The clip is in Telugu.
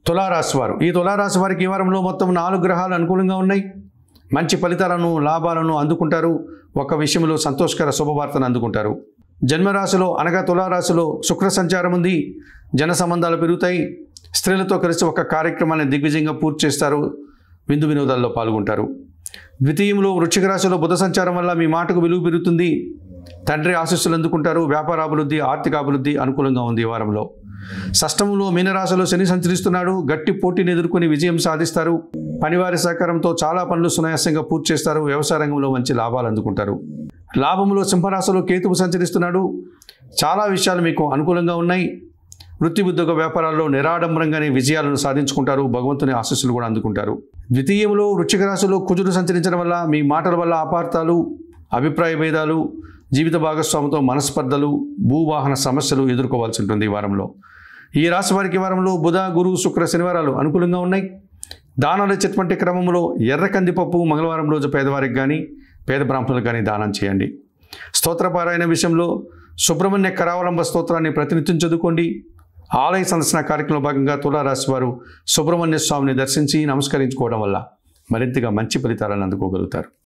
తులారాశి వారు, ఈ తులారాశి వారికి ఈ వారంలో మొత్తం 4 గ్రహాలు అనుకూలంగా ఉన్నాయి. మంచి ఫలితాలను, లాభాలను అందుకుంటారు. ఒక విషయంలో సంతోషకర శుభవార్తను అందుకుంటారు. జన్మరాశిలో అనగా తులారాశిలో శుక్ర సంచారం ఉంది. జన సంబంధాలు పెరుగుతాయి. స్త్రీలతో కలిసి ఒక కార్యక్రమాన్ని దిగ్విజయంగా పూర్తి చేస్తారు. విందు వినోదాల్లో పాల్గొంటారు. ద్వితీయంలో వృశ్చిక రాశిలో బుధ సంచారం వల్ల మీ మాటకు విలువ పెరుగుతుంది. తండ్రి ఆశీస్సులు అందుకుంటారు. వ్యాపార అభివృద్ధి, ఆర్థిక అభివృద్ధి అనుకూలంగా ఉంది ఈ వారంలో. షష్టమంలో మీనరాశిలో శని సంచరిస్తున్నాడు. గట్టి పోటీని ఎదుర్కొని విజయం సాధిస్తారు. పనివారి సహకారంతో చాలా పనులు సునాయాసంగా పూర్తి చేస్తారు. వ్యవసాయ రంగంలో మంచి లాభాలు అందుకుంటారు. లాభంలో సింహరాశిలో కేతువు సంచరిస్తున్నాడు. చాలా విషయాలు మీకు అనుకూలంగా ఉన్నాయి. వృత్తి ఉద్యోగ వ్యాపారాల్లో నిరాడంబరంగానే విజయాలను సాధించుకుంటారు. భగవంతుని ఆశీస్సులు కూడా అందుకుంటారు. ద్వితీయంలో వృశ్చిక రాశిలో కుజుడు సంచరించడం వల్ల మీ మాటల వల్ల అపార్థాలు, అభిప్రాయ భేదాలు, జీవిత భాగస్వామితో మనస్పర్ధలు, భూవాహన సమస్యలు ఎదుర్కోవాల్సి ఉంటుంది ఈ వారంలో. ఈ రాశి వారికి వారంలో బుధ, గురు, శుక్ర, శనివారాలు అనుకూలంగా ఉన్నాయి. దానాలు ఇచ్చేటువంటి క్రమంలో ఎర్ర కందిపప్పు మంగళవారం రోజు పేదవారికి కానీ పేద బ్రాహ్మణులకు కానీ దానం చేయండి. స్తోత్రపారాయణ విషయంలో సుబ్రహ్మణ్య కరావలంబ స్తోత్రాన్ని ప్రతినిత్యం చదువుకోండి. ఆలయ సందర్శన కార్యక్రమంలో భాగంగా తులారాశి వారు సుబ్రహ్మణ్య స్వామిని దర్శించి నమస్కరించుకోవడం వల్ల మరింతగా మంచి ఫలితాలను అందుకోగలుగుతారు.